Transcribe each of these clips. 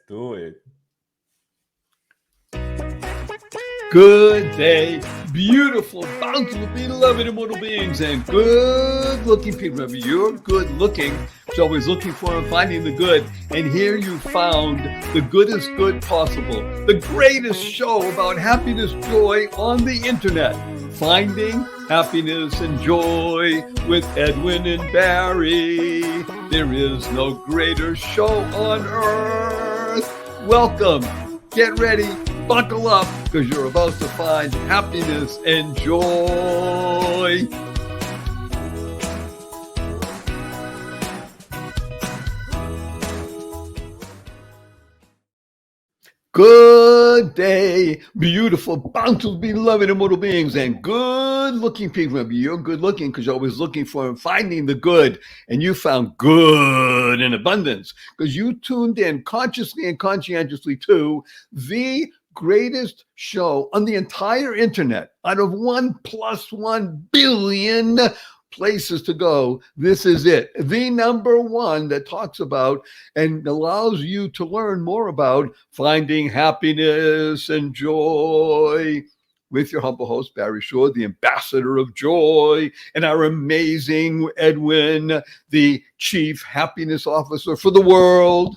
Do it. Good day, beautiful, bountiful, beloved immortal beings, and good-looking people. Remember, you're good-looking, so always looking for and finding the good. And here you found the goodest good possible, the greatest show about happiness, joy on the internet. Finding happiness and joy with Edwin and Barry. There is no greater show on earth. Welcome. Get ready. Buckle up, because you're about to find happiness and joy. Good day, beautiful, bountiful, beloved immortal beings, and good-looking people. Remember, you're good-looking because you're always looking for and finding the good, and you found good in abundance because you tuned in consciously and conscientiously to the greatest show on the entire internet out of 1+1 billion places to go. This is it, the number one that talks about and allows you to learn more about finding happiness and joy with your humble host, Barry Shore, the ambassador of joy, and our amazing Edwin, the chief happiness officer for the world.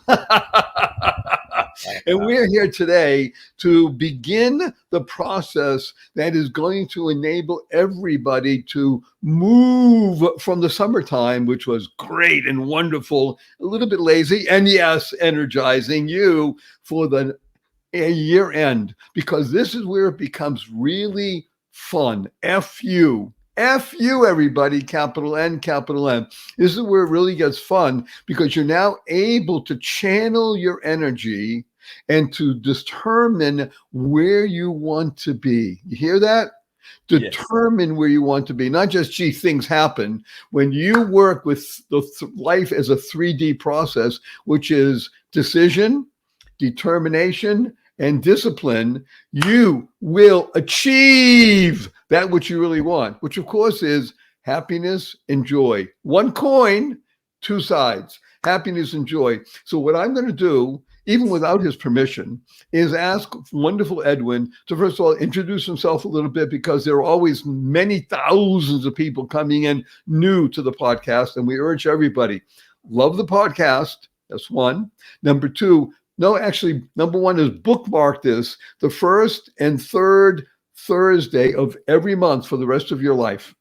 And we're here today to begin the process that is going to enable everybody to move from the summertime, which was great and wonderful, a little bit lazy, and yes, energizing you for the year end, because this is where it becomes really fun. F-U. F-U, everybody, capital N, capital M. This is where it really gets fun because you're now able to channel your energy and to determine where you want to be. You hear that? Determine where you want to be, not just, gee, things happen. When you work with the life as a 3D process, which is decision, determination, and discipline, you will achieve that which you really want, which of course is happiness and joy. One coin, two sides, happiness and joy. So what I'm going to do, even without his permission, is ask wonderful Edwin to first of all introduce himself a little bit, because there are always many thousands of people coming in new to the podcast, and we urge everybody, love the podcast. That's one. Number two, no, actually, number one is bookmark this, the first and third Thursday of every month for the rest of your life,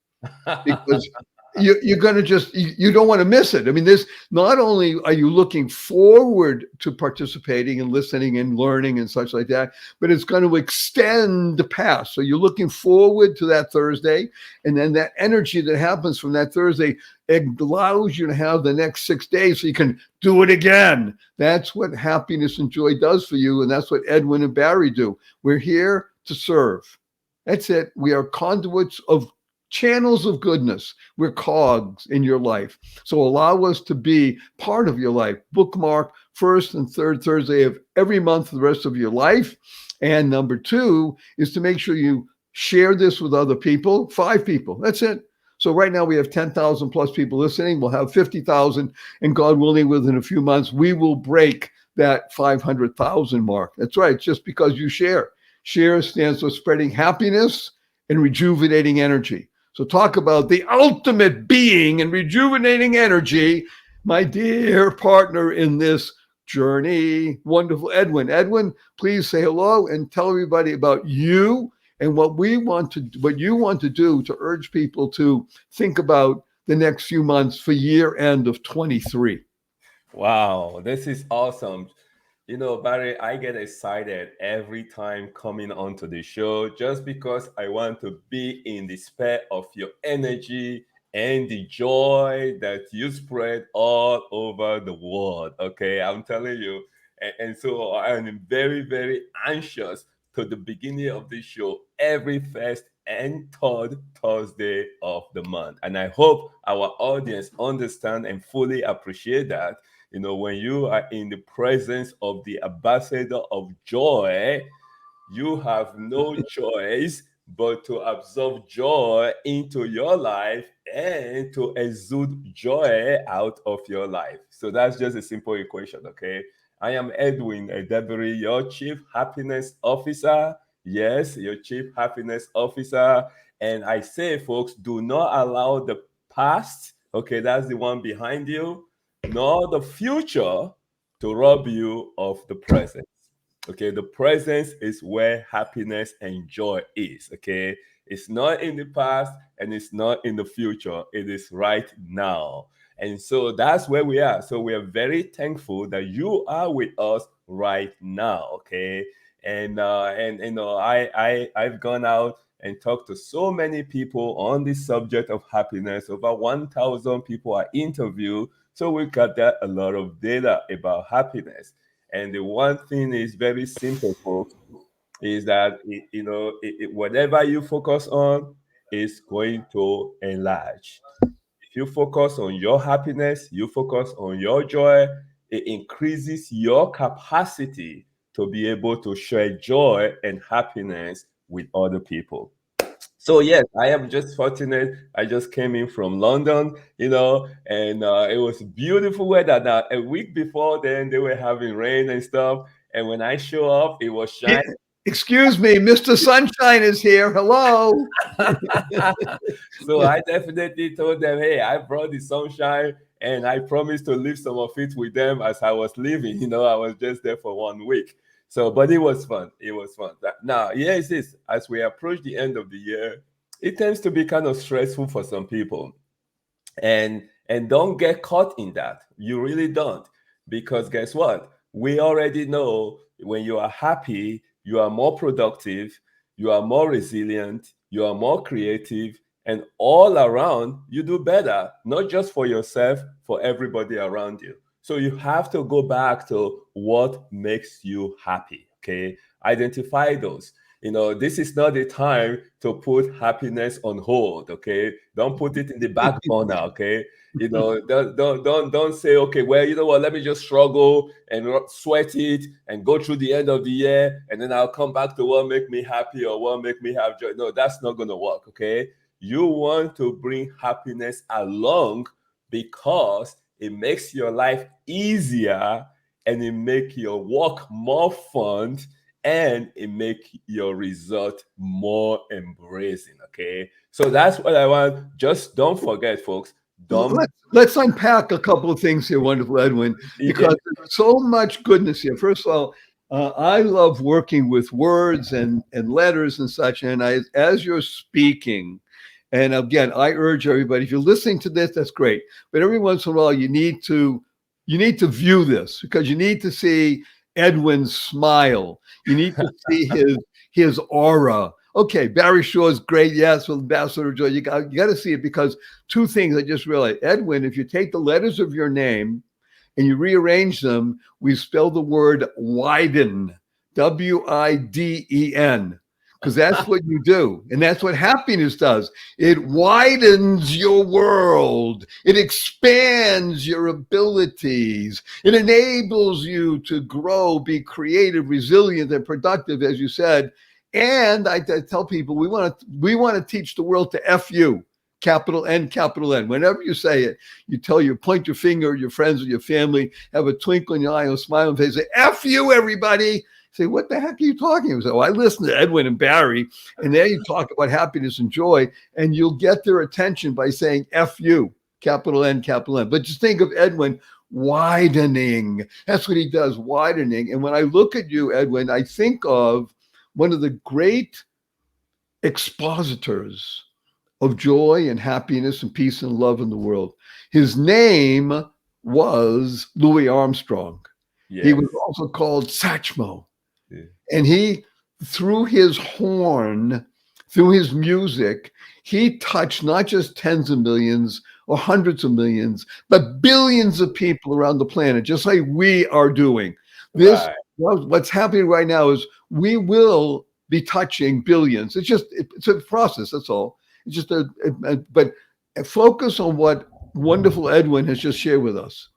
because you're going to just, you don't want to miss it. I mean, this, not only are you looking forward to participating and listening and learning and such like that, but it's going to extend the past. So you're looking forward to that Thursday, and then that energy that happens from that Thursday, it allows you to have the next 6 days so you can do it again. That's what happiness and joy does for you, and that's what Edwin and Barry do. We're here to serve. That's it. We are conduits of channels of goodness. We're cogs in your life. So allow us to be part of your life. Bookmark first and third Thursday of every month for the rest of your life. And number two is to make sure you share this with other people, 5 people. That's it. So right now we have 10,000 plus people listening. We'll have 50,000, and God willing, within a few months, we will break that 500,000 mark. That's right. Just because you share. Share stands for spreading happiness and rejuvenating energy. So talk about the ultimate being and rejuvenating energy, my dear partner in this journey, wonderful Edwin. Edwin, please say hello and tell everybody about you and what you want to do to urge people to think about the next few months for year end of 23. Wow, this is awesome. You know, Barry, I get excited every time coming onto the show just because I want to be in the sphere of your energy and the joy that you spread all over the world. Okay, I'm telling you. And so I'm very, very anxious to the beginning of the show every first and third Thursday of the month. And I hope our audience understand and fully appreciate that. You know, when you are in the presence of the ambassador of joy, you have no choice but to absorb joy into your life and to exude joy out of your life. So that's just a simple equation, okay? I am Edwin Edebiri, your Chief Happiness Officer. Yes, your Chief Happiness Officer. And I say, folks, do not allow the past, okay, that's the one behind you, nor the future to rob you of the present. Okay, the presence is where happiness and joy is. Okay, it's not in the past and it's not in the future, it is right now. And so that's where we are. So we are very thankful that you are with us right now. Okay, and you know, I've gone out and talked to so many people on the subject of happiness. Over 1,000 people are interviewed, so we got that a lot of data about happiness. And the one thing is very simple, folks, is that whatever you focus on is going to enlarge. If you focus on your happiness, you focus on your joy, it increases your capacity to be able to share joy and happiness with other people. So yes, I am just fortunate. I just came in from London, and it was beautiful weather. Now a week before then, they were having rain and stuff, and when I show up, it was Yeah, shining. excuse me, Mr. Sunshine is here. Hello. So I definitely told them, hey, I brought the sunshine, and I promised to leave some of it with them as I was leaving. I was just there for 1 week. So, but it was fun. It was fun. Now, here it is. As we approach the end of the year, it tends to be kind of stressful for some people, and don't get caught in that. You really don't, because guess what, we already know when you are happy, you are more productive, you are more resilient, you are more creative, and all around you do better, not just for yourself, for everybody around you. So you have to go back to what makes you happy. Okay, identify those. This is not the time to put happiness on hold. Okay, don't put it in the back burner. Okay, don't say, okay, well, you know what, let me just struggle and sweat it and go through the end of the year, and then I'll come back to what make me happy or what make me have joy. No, that's not going to work. Okay, you want to bring happiness along because it makes your life easier, and it make your work more fun, and it make your result more embracing. Okay, so that's what I want. Just don't forget, folks, don't. Let's unpack a couple of things here, wonderful Edwin, Yeah, because there's so much goodness here. First of all, I love working with words and letters and such. And as you're speaking, and again, I urge everybody, if you're listening to this, that's great. But every once in a while, you need to view this, because you need to see Edwin's smile. You need to see his aura. Okay, Barry Shore is great. Yes, with Ambassador Joy, you got to see it, because two things I just realized. Edwin, if you take the letters of your name and you rearrange them, we spell the word widen, Widen, because that's what you do. And that's what happiness does. It widens your world, it expands your abilities, it enables you to grow, be creative, resilient, and productive, as you said. And I tell people we want to teach the world to F you, capital N, capital N. Whenever you say it, point your finger at your friends or your family, have a twinkle in your eye, a smile on your face, say F you, everybody. Say, what the heck are you talking about? So I listen to Edwin and Barry, and there you talk about happiness and joy, and you'll get their attention by saying F you, capital N, capital N. But just think of Edwin widening. That's what he does, widening. And when I look at you, Edwin, I think of one of the great expositors of joy and happiness and peace and love in the world. His name was Louis Armstrong. He was yes. also called Satchmo. Yeah. And he, through his horn, through his music, he touched not just tens of millions or hundreds of millions, but billions of people around the planet, just like we are doing. This, Right. what's happening right now is we will be touching billions. It's a process. That's all. It's just but focus on what wonderful Edwin has just shared with us.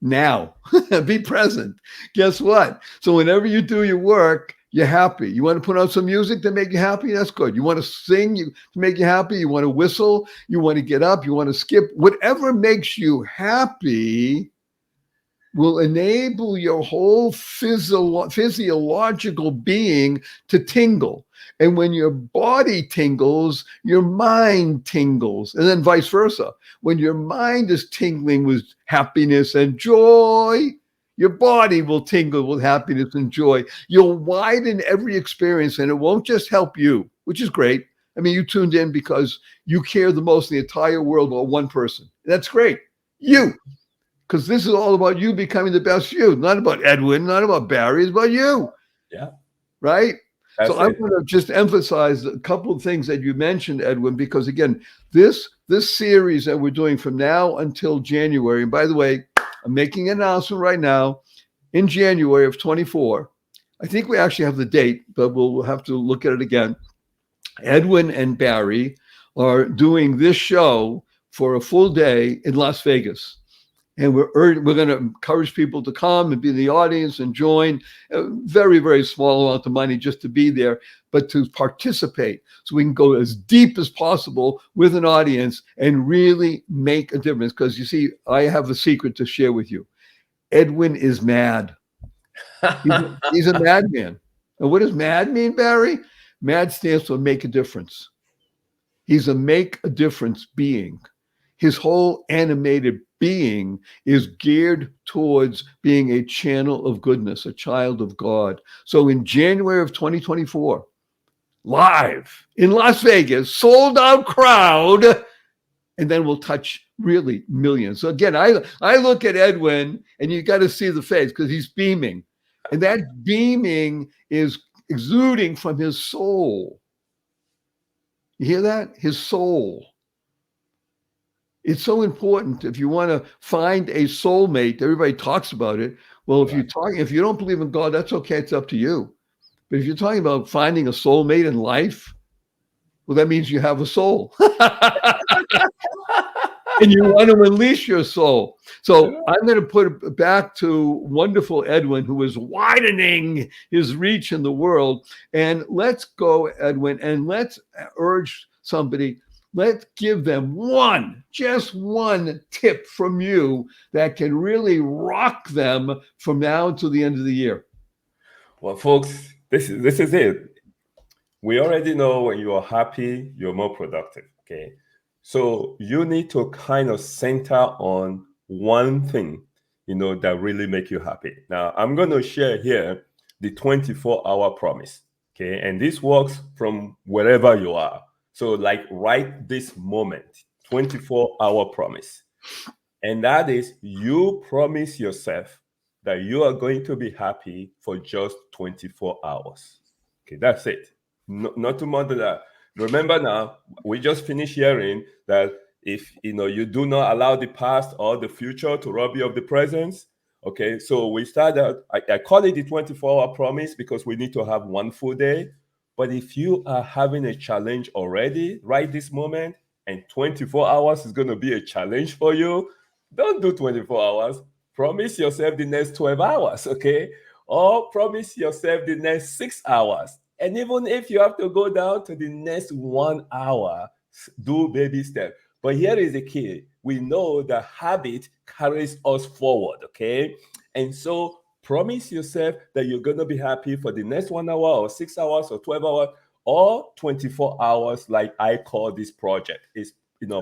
Now, be present. Guess what? So whenever you do your work, you're happy. You want to put on some music to make you happy? That's good. You want to sing to make you happy? You want to whistle? You want to get up? You want to skip? Whatever makes you happy, will enable your whole physiological being to tingle. And when your body tingles, your mind tingles, and then vice versa. When your mind is tingling with happiness and joy, your body will tingle with happiness and joy. You'll widen every experience, and it won't just help you, which is great. I mean, you tuned in because you care the most in the entire world about one person. That's great. You, because this is all about you becoming the best you, not about Edwin, not about Barry, it's about you, Yeah, right? So that's I'm it. going to just emphasize a couple of things that you mentioned, Edwin, because again, this series that we're doing from now until January, and by the way, I'm making an announcement right now in January of 24. I think we actually have the date, but we'll have to look at it again. Edwin and Barry are doing this show for a full day in Las Vegas. And we're going to encourage people to come and be in the audience and join. A very, very small amount of money just to be there, but to participate so we can go as deep as possible with an audience and really make a difference. Because you see, I have a secret to share with you. Edwin is mad. He's a madman. And what does mad mean, Barry? Mad stands for make a difference. He's a make a difference being. His whole animated being is geared towards being a channel of goodness, a child of God. So in January of 2024, live in Las Vegas, sold out crowd, and then we'll touch really millions. So again, I look at Edwin and you got to see the face because he's beaming. And that beaming is exuding from his soul. You hear that? His soul. It's so important if you want to find a soulmate. Everybody talks about it. Well, Right. if you don't believe in God, that's okay. It's up to you. But if you're talking about finding a soulmate in life, well, that means you have a soul. And you want to unleash your soul. So I'm going to put it back to wonderful Edwin, who is widening his reach in the world. And let's go, Edwin, and let's urge somebody. Let's give them just one tip from you that can really rock them from now until the end of the year. Well, folks, this is it. We already know when you are happy, you're more productive. Okay. So you need to kind of center on one thing, that really make you happy. Now, I'm going to share here the 24-hour promise. Okay. And this works from wherever you are. So, like right this moment, 24-hour promise. And that is you promise yourself that you are going to be happy for just 24 hours. Okay, that's it. No, not too much of that. Remember now, we just finished hearing that if you do not allow the past or the future to rob you of the present. Okay, so we started, I call it the 24-hour promise because we need to have one full day. But if you are having a challenge already right this moment, and 24 hours is going to be a challenge for you, don't do 24 hours. Promise yourself the next 12 hours, okay? Or promise yourself the next 6 hours. And even if you have to go down to the next 1 hour, do baby steps. But here is the key. We know that habit carries us forward, okay? And so promise yourself that you're going to be happy for the next 1 hour or 6 hours or 12 hours or 24 hours, like I call this project. Is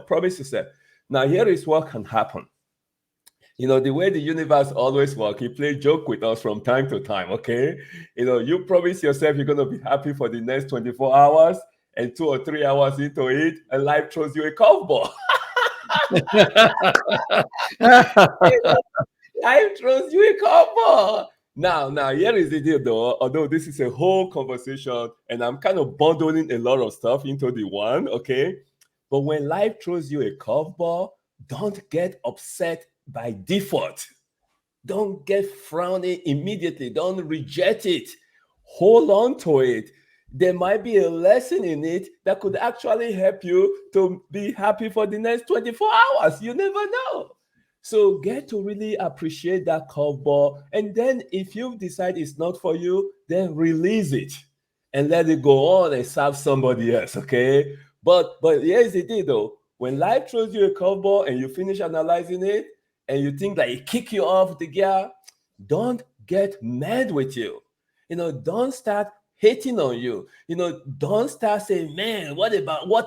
promise yourself. Now, here is what can happen. The way the universe always works, he plays joke with us from time to time, okay? You promise yourself you're going to be happy for the next 24 hours, and 2 or 3 hours into it, and life throws you a curveball. Life throws you a curveball. Now, here is the deal, though. Although this is a whole conversation, and I'm kind of bundling a lot of stuff into the one, okay? But when life throws you a curveball, don't get upset by default. Don't get frowning immediately. Don't reject it. Hold on to it. There might be a lesson in it that could actually help you to be happy for the next 24 hours. You never know. So get to really appreciate that curveball. And then if you decide it's not for you, then release it and let it go on and serve somebody else. Okay. But here's the thing though. When life throws you a curveball and you finish analyzing it, and you think that it kick you off the gear, don't get mad with you. Don't start hating on you. Don't start saying, man, what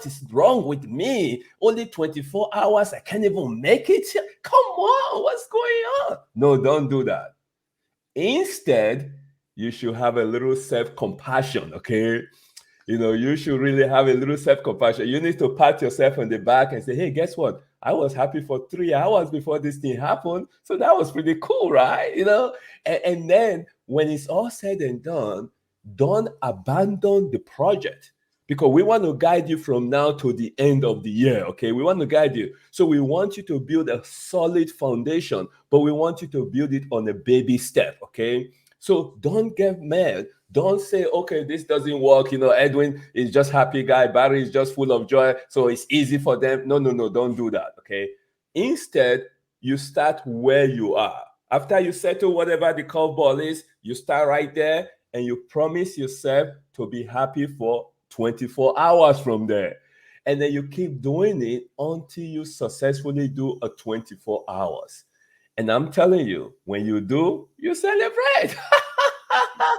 is wrong with me? Only 24 hours, I can't even make it. Come on, what's going on? No, don't do that. Instead, you should have a little self-compassion, okay? You should really have a little self-compassion. You need to pat yourself on the back and say, hey, guess what? I was happy for 3 hours before this thing happened. So that was pretty cool, right? And then when it's all said and done, don't abandon the project, because we want to guide you from now to the end of the year, okay? We want to guide you. So we want you to build a solid foundation, but we want you to build it on a baby step, okay? So don't get mad. Don't say, okay, this doesn't work. Edwin is just happy guy. Barry is just full of joy. So it's easy for them. No, don't do that. Okay. Instead, you start where you are. After you settle whatever the curveball is, you start right there and you promise yourself to be happy for 24 hours from there. And then you keep doing it until you successfully do a 24 hours. And I'm telling you, when you do, you celebrate.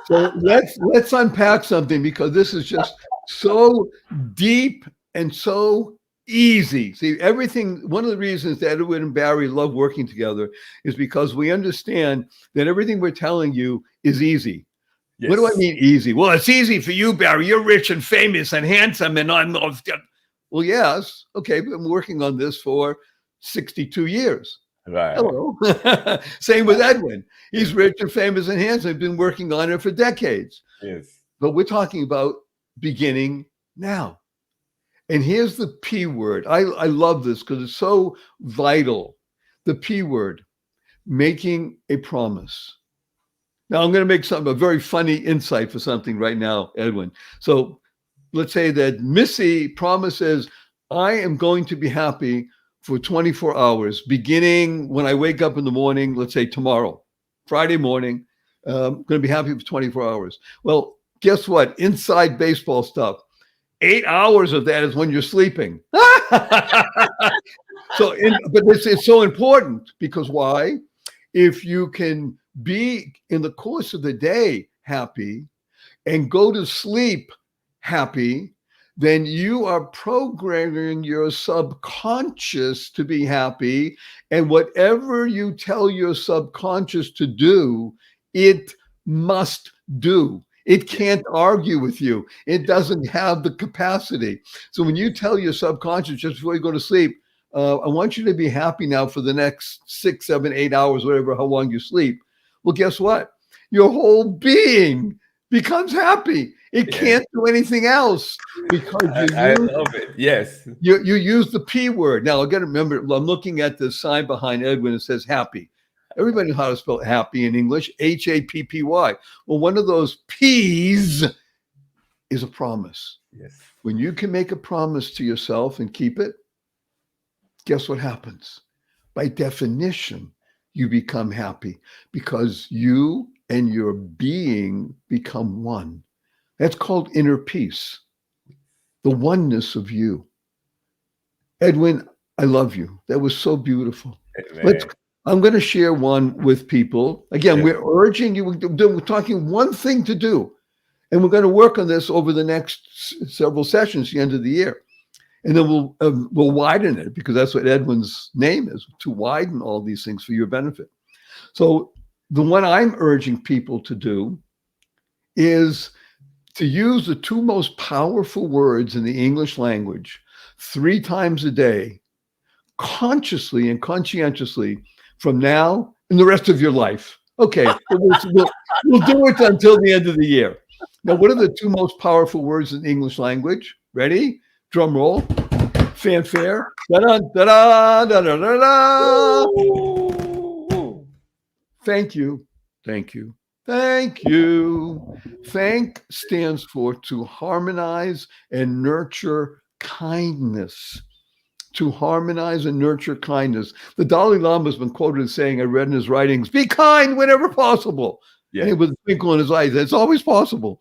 So let's unpack something, because this is just so deep and so easy. See, everything, one of the reasons that Edwin and Barry love working together is because we understand that everything we're telling you is easy. Yes. What do I mean easy? Well, it's easy for you, Barry. You're rich and famous and handsome, and I'm... Well, yes. Okay, but I'm working on this for 62 years. Right. Hello. Same with Edwin. He's rich and famous and handsome. He's been working on it for decades. Yes. But we're talking about beginning now. And here's the P word. I love this because it's so vital. The P word, making a promise. Now I'm going to make a very funny insight for something right now, Edwin. So let's say that Missy promises, I am going to be happy for 24 hours, beginning when I wake up in the morning, let's say tomorrow, Friday morning. I'm going to be happy for 24 hours. Well, guess what? Inside baseball stuff. 8 hours of that is when you're sleeping. But it's so important, because why? If you can be in the course of the day happy and go to sleep happy, then you are programming your subconscious to be happy. And whatever you tell your subconscious to do, it must do. It can't argue with you. It doesn't have the capacity. So when you tell your subconscious just before you go to sleep, I want you to be happy now for the next 6, 7, 8 hours, whatever, how long you sleep. Well, guess what? Your whole being becomes happy. It can't do anything else, because I love it. Yes. You use the P word. Now, again, remember, I'm looking at the sign behind Edwin. It says happy. Everybody knows how to spell happy in English, Happy. Well, one of those P's is a promise. Yes. When you can make a promise to yourself and keep it, guess what happens? By definition, you become happy, because you and your being become one. That's called inner peace, the oneness of you. Edwin, I love you. That was so beautiful. I'm going to share one with people. Again, we're urging you, we're talking one thing to do, and we're going to work on this over the next several sessions, the end of the year. And then we'll widen it, because that's what Edwin's name is, to widen all these things for your benefit. So the one I'm urging people to do is to use the 2 most powerful words in the English language 3 times a day, consciously and conscientiously, from now and the rest of your life. Okay, we'll do it until the end of the year. Now, what are the 2 most powerful words in the English language? Ready? Drum roll. Fanfare. Da-da, da-da, da-da, da-da. Thank you. Thank you. Thank you. Thank stands for to harmonize and nurture kindness. To harmonize and nurture kindness. The Dalai Lama has been quoted as saying, I read in his writings, be kind whenever possible. Yeah. And with a twinkle in his eyes, it's always possible.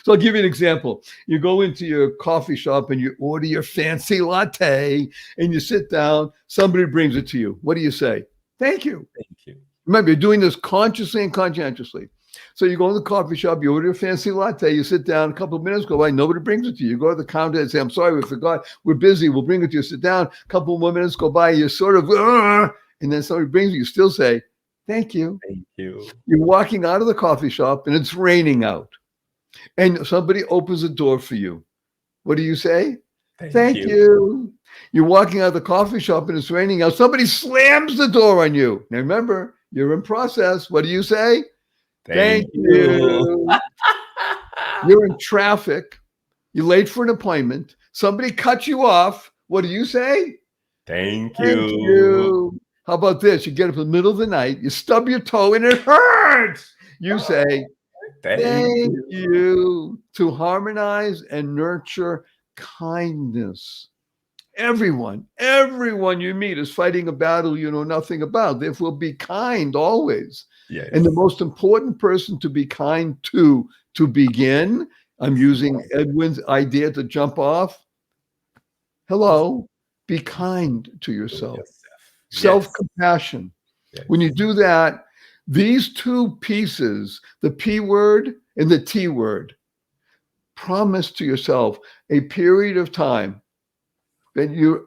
So I'll give you an example. You go into your coffee shop and you order your fancy latte and you sit down, somebody brings it to you. What do you say? Thank you. Thank you. Remember, you're doing this consciously and conscientiously. So you go in the coffee shop, you order a fancy latte, you sit down, a couple of minutes go by, nobody brings it to you. You go to the counter and say, I'm sorry, we forgot, we're busy, we'll bring it to you. Sit down, a couple more minutes go by, you're sort of, and then somebody brings it, you still say, thank you. Thank you. You're walking out of the coffee shop and it's raining out. And somebody opens the door for you. What do you say? Thank Thank you. you. You're walking out of the coffee shop and it's raining out. Somebody slams the door on you. Now remember, you're in process. What do you say? Thank Thank you. you. You're in traffic. You're late for an appointment. Somebody cuts you off. What do you say? Thank Thank you. you. How about this? You get up in the middle of the night, you stub your toe and it hurts. You say, Thank thank you. you. To harmonize and nurture kindness. Everyone you meet is fighting a battle you know nothing about. Therefore, be kind always. And the Yes. most important person to be kind to begin, I'm using Edwin's idea to jump off. Hello, be kind to yourself. Yourself. Self Yes. compassion. When you Yes. do that, these two pieces, the P word and the T word, promise to yourself a period of time that you're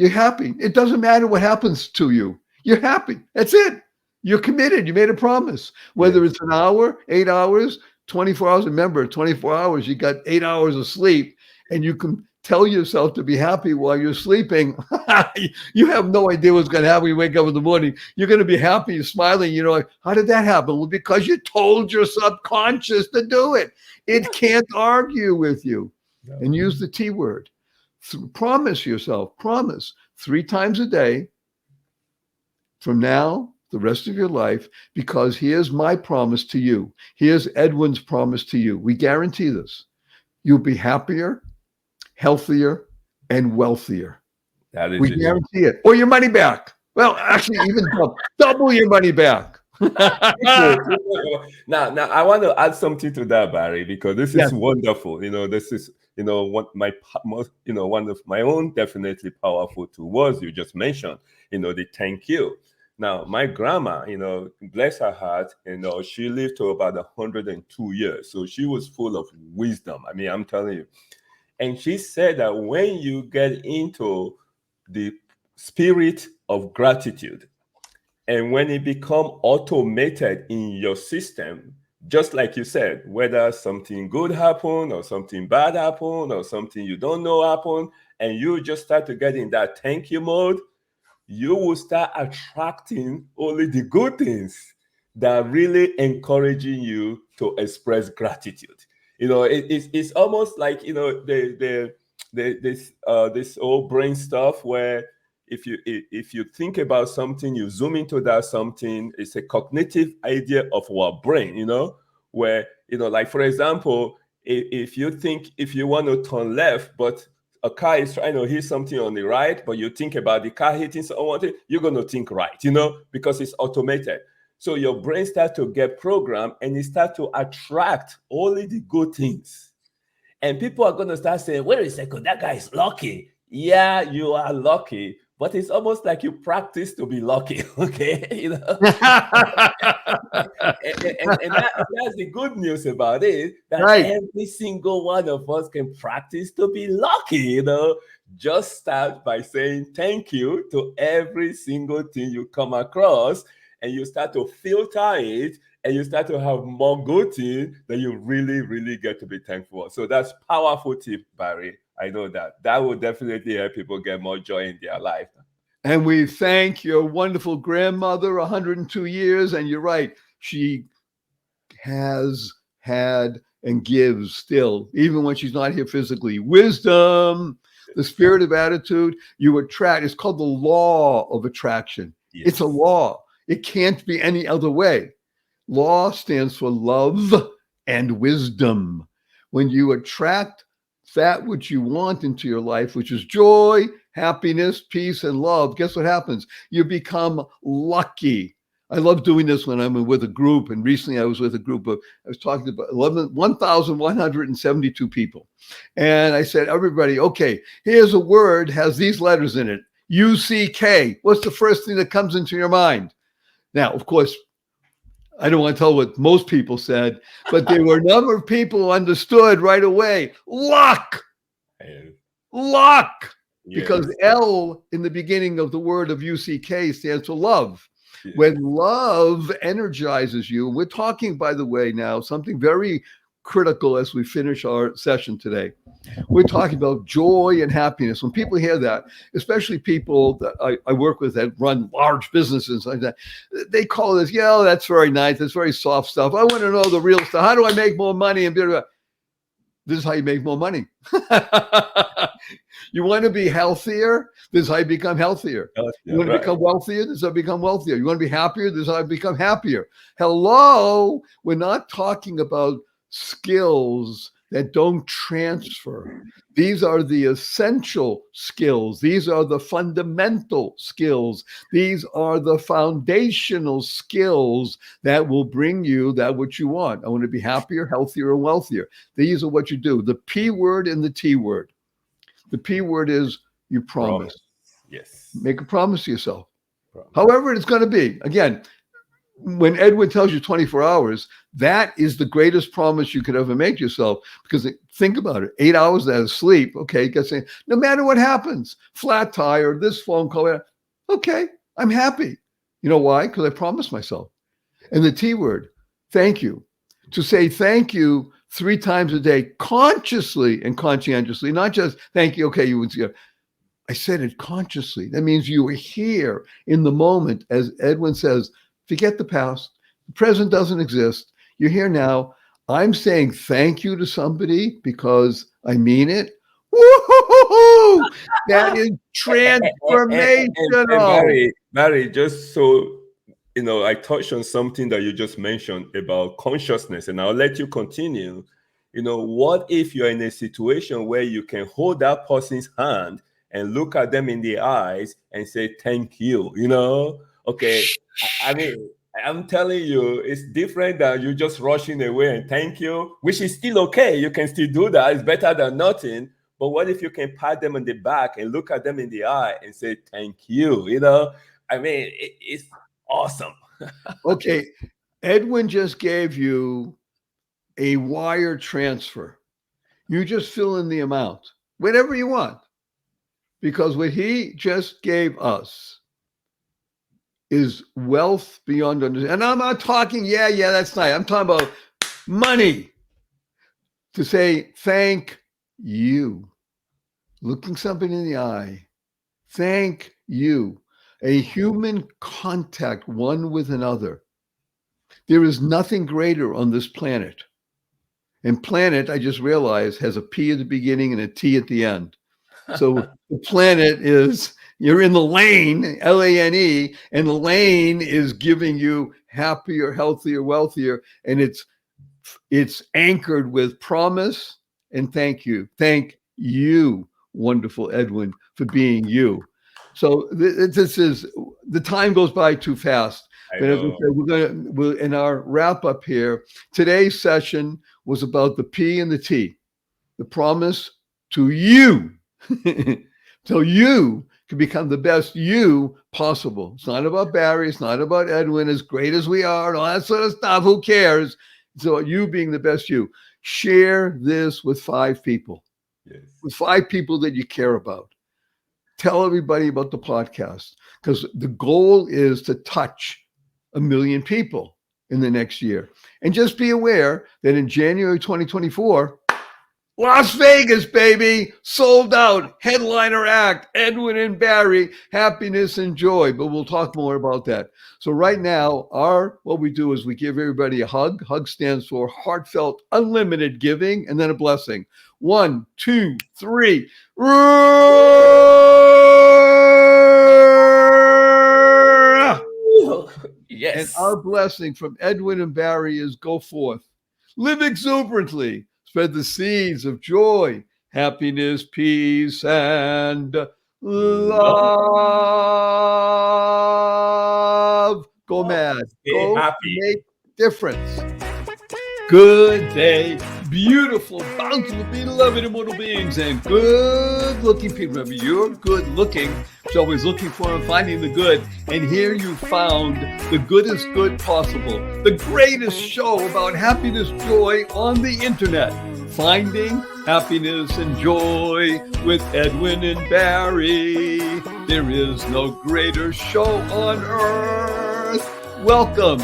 happy. It doesn't matter what happens to you. You're happy. That's it. You're committed. You made a promise. Whether Yes. it's an hour, 8 hours, 24 hours. Remember, 24 hours, you got 8 hours of sleep, and you can tell yourself to be happy while you're sleeping. You have no idea what's going to happen when you wake up in the morning. You're going to be happy, you're smiling. You know, like, how did that happen? Well, because you told your subconscious to do it. It can't argue with you. And No. use the T word. Promise yourself, promise 3 times a day from now, the rest of your life, because here's my promise to you. Here's Edwin's promise to you. We guarantee this. You'll be happier, healthier, and wealthier. That is We it. guarantee it. Or your money back. Well, actually, even double your money back. Triple, triple. Now, I want to add something to that, Barry, because this Yes. is wonderful. This is, what my most, one of my own definitely powerful two words you just mentioned, the thank you. Now, my grandma, bless her heart, she lived to about 102 years. So she was full of wisdom. I mean, I'm telling you. And she said that when you get into the spirit of gratitude, and when it become automated in your system, just like you said, whether something good happened or something bad happened or something you don't know happened, and you just start to get in that thank you mode, you will start attracting only the good things that are really encouraging you to express gratitude. It's almost like this old brain stuff where if you think about something, you zoom into that something. It's a cognitive idea of our brain, where like for example, if you want to turn left, but a car is trying to hit something on the right, but you think about the car hitting someone, you're going to think right, because it's automated. So your brain starts to get programmed and it starts to attract only the good things. And people are going to start saying, wait a second, that guy is lucky. Yeah, you are lucky, but it's almost like you practice to be lucky, okay? And that's the good news about it, that Right. every single one of us can practice to be lucky, Just start by saying thank you to every single thing you come across, and you start to filter it, and you start to have more good things that you really, really get to be thankful for. So that's powerful tip, Barry. I know that will definitely help people get more joy in their life. And we thank your wonderful grandmother, 102 years. And you're right, she has had and gives still, even when she's not here physically. Wisdom, the spirit of attitude you attract. It's called the law of attraction. It's a Yes. law. It can't be any other way. Law stands for love and wisdom. When you attract that which you want into your life, which is joy, happiness, peace, and love, guess what happens? You become lucky. I love doing this when I'm with a group. And recently I was with a group of, I was talking about 1,172 people. And I said, everybody, okay, here's a word, has these letters in it. UCK. What's the first thing that comes into your mind? Now, of course, I don't want to tell what most people said, but there were a number of people who understood right away. Luck, And luck, because yes, L in the beginning of the word of UCK stands for love. yes, When love energizes you, we're talking, by the way, now something very critical as we finish our session today. We're talking about joy and happiness. When people hear that, especially people that I work with that run large businesses like that, they call this, yeah, that's very nice. That's very soft stuff. I want to know the real stuff. How do I make more money? And this is how you make more money. You want to be healthier? This is how you become healthier. You yeah, want to right. become wealthier? This is how you become wealthier. You want to be happier? This is how you become happier. Hello, we're not talking about skills that don't transfer. These are the essential skills. These are the fundamental skills. These are the foundational skills that will bring you that what you want. I want to be happier, healthier, and wealthier. These are what you do. The P word and the T word. The P word is you promise. Promise. Yes. Make a promise to yourself. Promise. However, it's going to be. Again, when Edwin tells you 24 hours, that is the greatest promise you could ever make yourself. Because think about it, 8 hours out of sleep. Okay, you got saying, no matter what happens, flat tire, this phone call, okay, I'm happy. You know why? Because I promised myself. And the T word, thank you. To say thank you 3 times a day, consciously and conscientiously, not just thank you. Okay, you would see. I said it consciously. That means you were here in the moment. As Edwin says, forget the past. The present doesn't exist. You're here now. I'm saying thank you to somebody because I mean it. Woo-hoo-hoo-hoo! That is And transformational. Barry, just so I touched on something that you just mentioned about consciousness, and I'll let you continue. What if you're in a situation where you can hold that person's hand and look at them in the eyes and say, thank you? Okay. I mean, I'm telling you, it's different than you just rushing away and thank you, which is still okay. You can still do that. It's better than nothing. But what if you can pat them on the back and look at them in the eye and say, thank you? I mean, it's awesome. Okay, Edwin just gave you a wire transfer. You just fill in the amount, whatever you want, because what he just gave us is wealth beyond understanding. And I'm not talking, yeah, that's nice. I'm talking about money. To say thank you, looking somebody in the eye, thank you. A human contact one with another. There is nothing greater on this planet. And planet, I just realized, has a P at the beginning and a T at the end. So the planet is, you're in the lane, LANE, and the lane is giving you happier, healthier, wealthier. And it's anchored with promise and thank you. Thank you, wonderful Edwin, for being you. So this is, the time goes by too fast. I But as I know. said, we're in our wrap up here. Today's session was about the P and the T, the promise to you, so you can become the best you possible. It's not about Barry. It's not about Edwin, as great as we are and all that sort of stuff. Who cares? It's about you being the best you. Share this with 5 people, Yes. with 5 people that you care about. Tell everybody about the podcast, because the goal is to touch 1 million people in the next year. And just be aware that in January 2024, Las Vegas, baby, sold out, headliner act, Edwin and Barry, happiness and joy. But we'll talk more about that. So right now, what we do is we give everybody a hug. Hug stands for heartfelt, unlimited giving, and then a blessing. 1, 2, 3. And Yes. our blessing from Edwin and Barry is go forth, live exuberantly, spread the seeds of joy, happiness, peace, and Love. love. Go mad. Stay Go happy. make difference. Good day, beautiful, bountiful, beloved immortal beings, and good-looking people. Remember, you're good-looking, so always looking for and finding the good. And here you found the goodest good possible, the greatest show about happiness, joy on the internet. Finding happiness and joy with Edwin and Barry. There is no greater show on earth. Welcome